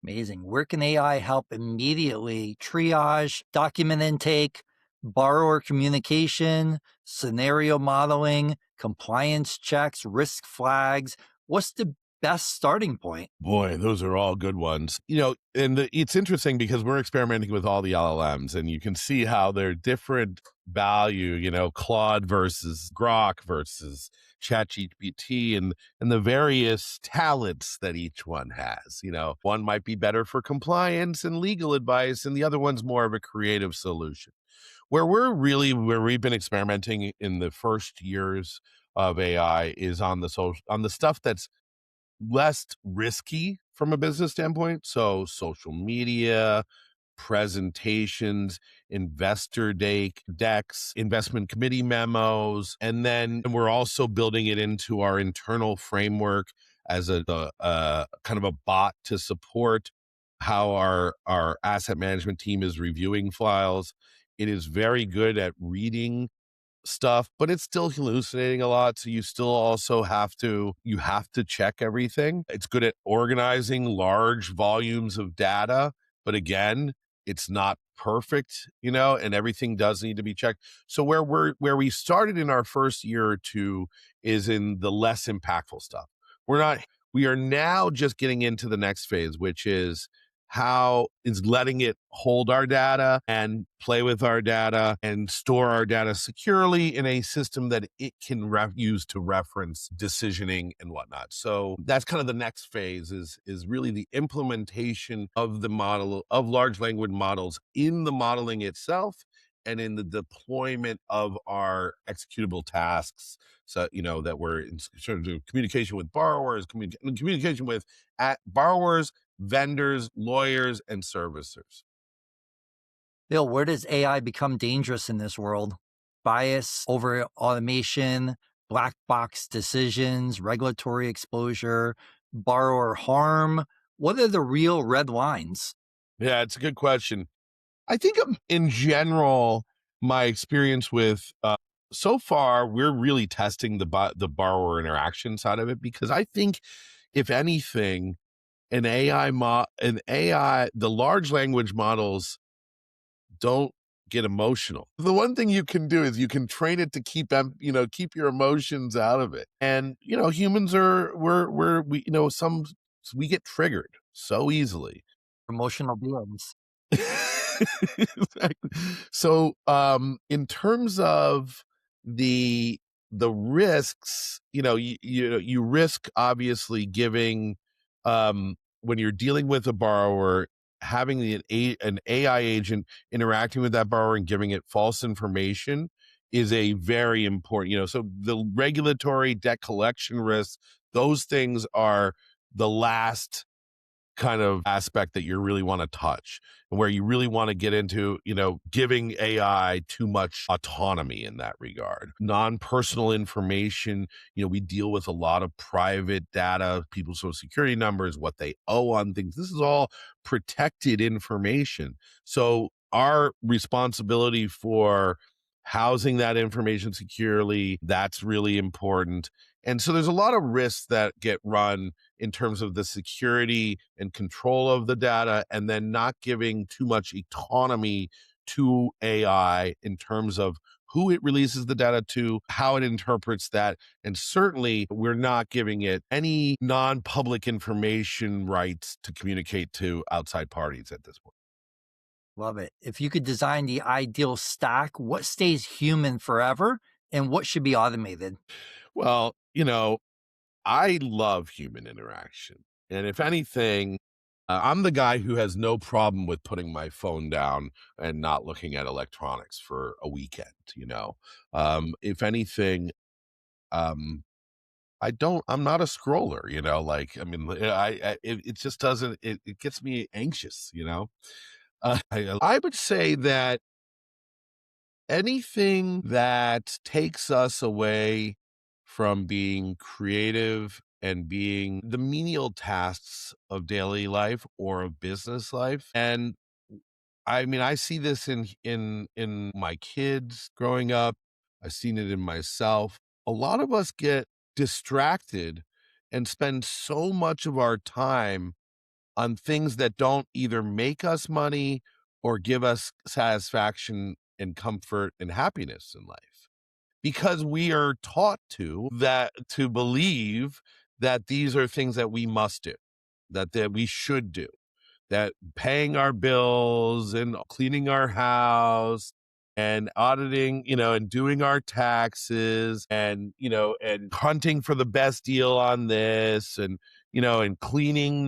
Amazing. Where can AI help immediately triage, document intake, borrower communication, scenario modeling, compliance checks, risk flags? What's the best starting point? Boy, those are all good ones. It's interesting because we're experimenting with all the LLMs, and you can see how they're different value, Claude versus Grok versus ChatGPT, and the various talents that each one has. One might be better for compliance and legal advice, and the other one's more of a creative solution. Where we've been experimenting in the first years of AI is on the stuff that's less risky from a business standpoint. So social media, presentations, decks, investment committee memos, and then we're also building it into our internal framework as a kind of a bot to support how our asset management team is reviewing files. It is very good at reading stuff, but it's still hallucinating a lot. So you have to check everything. It's good at organizing large volumes of data, but again, it's not perfect, and everything does need to be checked. So where we started in our first year or two is in the less impactful stuff. We are now just getting into the next phase, which is how is letting it hold our data and play with our data and store our data securely in a system that it can use to reference decisioning and whatnot. So that's kind of the next phase is really the implementation of the model of large language models in the modeling itself and in the deployment of our executable tasks. So, that we're in sort of communication with borrowers, communication with borrowers, vendors, lawyers, and servicers. Bill, where does AI become dangerous in this world? Bias, over automation, black box decisions, regulatory exposure, borrower harm. What are the real red lines? Yeah, it's a good question. I think in general, my experience with so far, we're really testing the borrower interaction side of it, because I think if anything, the large language models don't get emotional. The one thing you can do is you can train it to keep your emotions out of it. And humans we get triggered so easily. Emotional beings. Exactly. So, in terms of the risks, you risk obviously giving, when you're dealing with a borrower, having an AI agent interacting with that borrower and giving it false information is a very important, so the regulatory debt collection risks, those things are the last kind of aspect that you really want to touch, and where you really want to get into, giving AI too much autonomy in that regard. Non-personal information, we deal with a lot of private data, people's social security numbers, what they owe on things. This is all protected information. So our responsibility for housing that information securely, that's really important. And so there's a lot of risks that get run in terms of the security and control of the data, and then not giving too much autonomy to AI in terms of who it releases the data to, how it interprets that. And certainly, we're not giving it any non public information rights to communicate to outside parties at this point. Love it. If you could design the ideal stack, what stays human forever and what should be automated? Well, I love human interaction. And if anything, I'm the guy who has no problem with putting my phone down and not looking at electronics for a weekend. If anything, um, I'm not a scroller, like, I mean, it just doesn't, it gets me anxious. I would say that anything that takes us away from being creative and being the menial tasks of daily life or of business life. And I mean, I see this in my kids growing up. I've seen it in myself. A lot of us get distracted and spend so much of our time on things that don't either make us money or give us satisfaction and comfort and happiness in life, because we are taught to believe that these are things that we must do, that we should do, that paying our bills and cleaning our house and auditing, and doing our taxes and, and hunting for the best deal on this and, and doing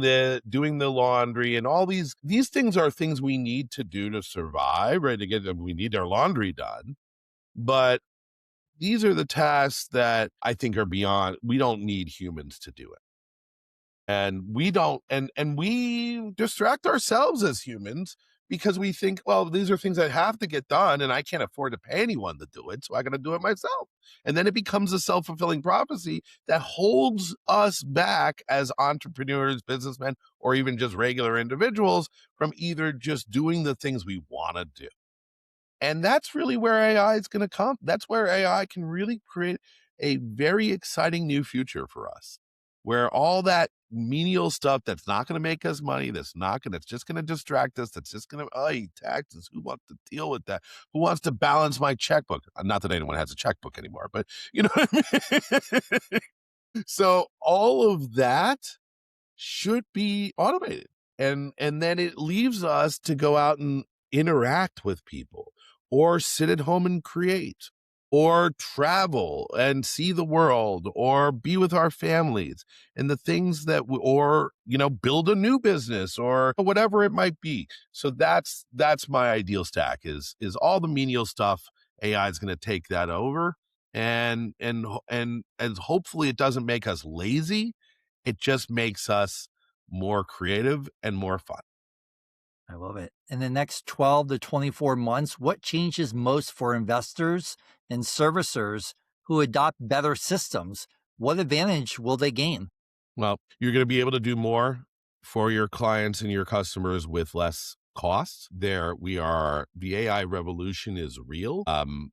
the laundry and all these things are things we need to do to survive, right? We need our laundry done. But these are the tasks that I think are beyond, we don't need humans to do it. And we don't, and we distract ourselves as humans because we think, well, these are things that have to get done and I can't afford to pay anyone to do it, so I got to do it myself. And then it becomes a self-fulfilling prophecy that holds us back as entrepreneurs, businessmen, or even just regular individuals from either just doing the things we want to do. And that's really where AI is going to come. That's where AI can really create a very exciting new future for us, where all that menial stuff that's not going to make us money, that's just going to distract us, that's just going to, taxes, who wants to deal with that? Who wants to balance my checkbook? Not that anyone has a checkbook anymore, but you know what I mean? So all of that should be automated. And then it leaves us to go out and interact with people, or sit at home and create, or travel and see the world, or be with our families and the things that or build a new business or whatever it might be. So that's my ideal stack, is all the menial stuff. AI is going to take that over, and hopefully it doesn't make us lazy. It just makes us more creative and more fun. I love it. In the next 12 to 24 months, what changes most for investors and servicers who adopt better systems? What advantage will they gain? Well, you're going to be able to do more for your clients and your customers with less costs. The AI revolution is real.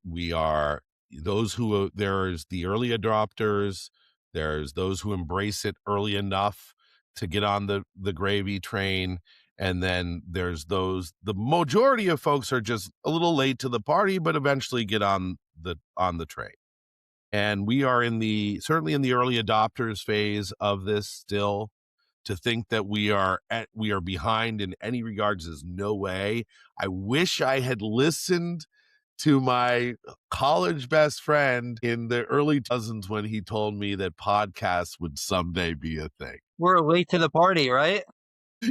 We are there's the early adopters, there's those who embrace it early enough to get on the gravy train. And then there's the majority of folks are just a little late to the party, but eventually get on the train. And we are certainly in the early adopters phase of this still. To think that we are behind in any regards is no way. I wish I had listened to my college best friend in the early dozens when he told me that podcasts would someday be a thing. We're late to the party, right?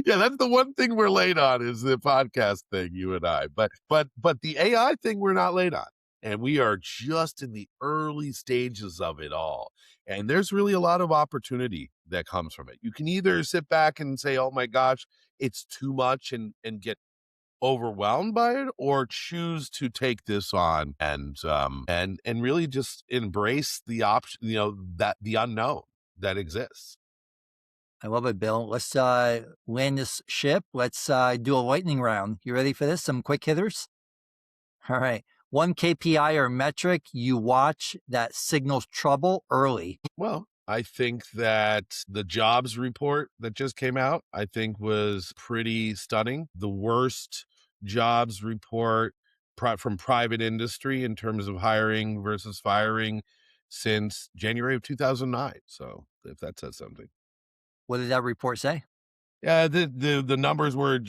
Yeah, that's the one thing we're late on, is the podcast thing, you and I. But the AI thing we're not late on. And we are just in the early stages of it all. And there's really a lot of opportunity that comes from it. You can either sit back and say, oh my gosh, it's too much and get overwhelmed by it, or choose to take this on and really just embrace the option, that the unknown that exists. I love it, Bill. Let's land this ship. Let's do a lightning round. You ready for this? Some quick hitters? All right. One KPI or metric you watch that signals trouble early. Well, I think that the jobs report that just came out, I think was pretty stunning. The worst jobs report from private industry in terms of hiring versus firing since January of 2009. So if that says something. What did that report say? Yeah, the numbers were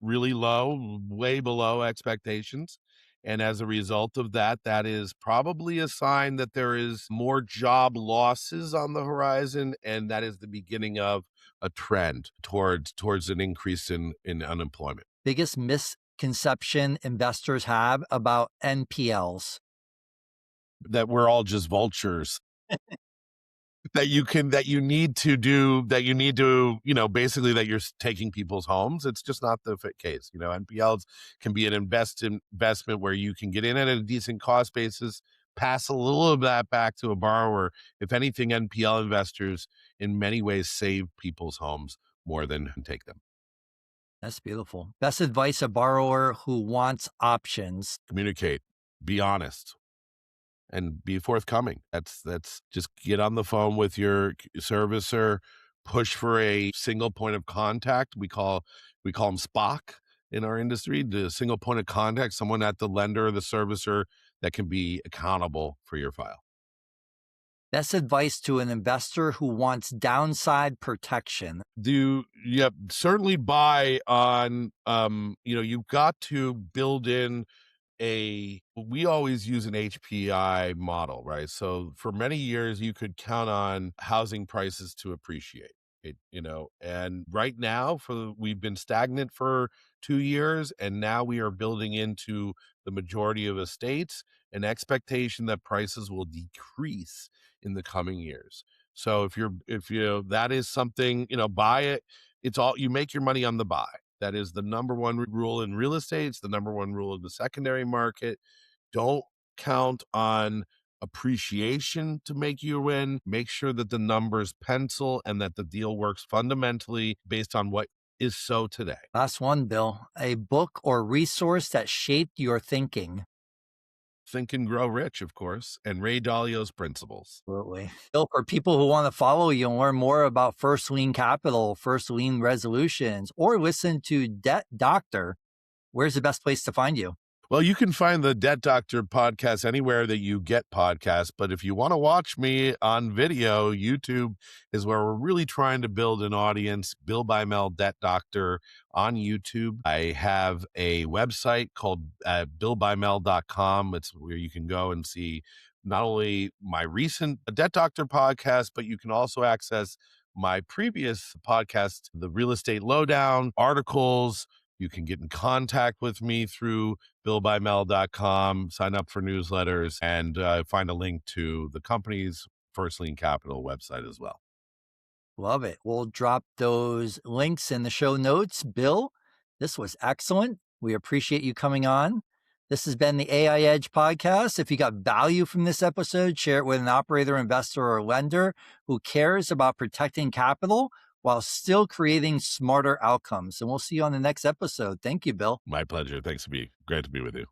really low, way below expectations. And as a result of that, that is probably a sign that there is more job losses on the horizon, and that is the beginning of a trend towards an increase in unemployment. Biggest misconception investors have about NPLs. That we're all just vultures. That you need to, basically that you're taking people's homes. It's just not the case. NPLs can be an investment where you can get in at a decent cost basis, pass a little of that back to a borrower. If anything, NPL investors in many ways save people's homes more than take them. That's beautiful. Best advice a borrower who wants options. Communicate, be honest, and be forthcoming. That's just get on the phone with your servicer, push for a single point of contact. We call them Spock in our industry, the single point of contact, someone at the lender or the servicer that can be accountable for your file. Best advice to an investor who wants downside protection. Certainly buy on, you've got to build in we always use an HPI model, right? So for many years, you could count on housing prices to appreciate and right now we've been stagnant for 2 years, and now we are building into the majority of estates an expectation that prices will decrease in the coming years. So if that is something, buy it. It's all, you make your money on the buy. That is the number one rule in real estate. It's the number one rule in the secondary market. Don't count on appreciation to make you win. Make sure that the numbers pencil and that the deal works fundamentally based on what is so today. Last one, Bill. A book or resource that shaped your thinking. Think and Grow Rich, of course, and Ray Dalio's Principles. Absolutely. Bill, for people who want to follow you and learn more about first lien capital, first lien resolutions, or listen to Debt Doctor, where's the best place to find you? Well, you can find the Debt Doctor podcast anywhere that you get podcasts. But if you want to watch me on video, YouTube is where we're really trying to build an audience. Bill Bymel, Debt Doctor on YouTube. I have a website called billbymel.com. It's where you can go and see not only my recent Debt Doctor podcast, but you can also access my previous podcast, The Real Estate Lowdown, articles. You can get in contact with me through billbymel.com, sign up for newsletters, and find a link to the company's First Lien Capital website as well. Love it. We'll drop those links in the show notes. Bill, this was excellent. We appreciate you coming on. This has been the AI Edge podcast. If you got value from this episode, share it with an operator, investor, or lender who cares about protecting capital while still creating smarter outcomes. And we'll see you on the next episode. Thank you, Bill. My pleasure. Thanks. Great to be with you.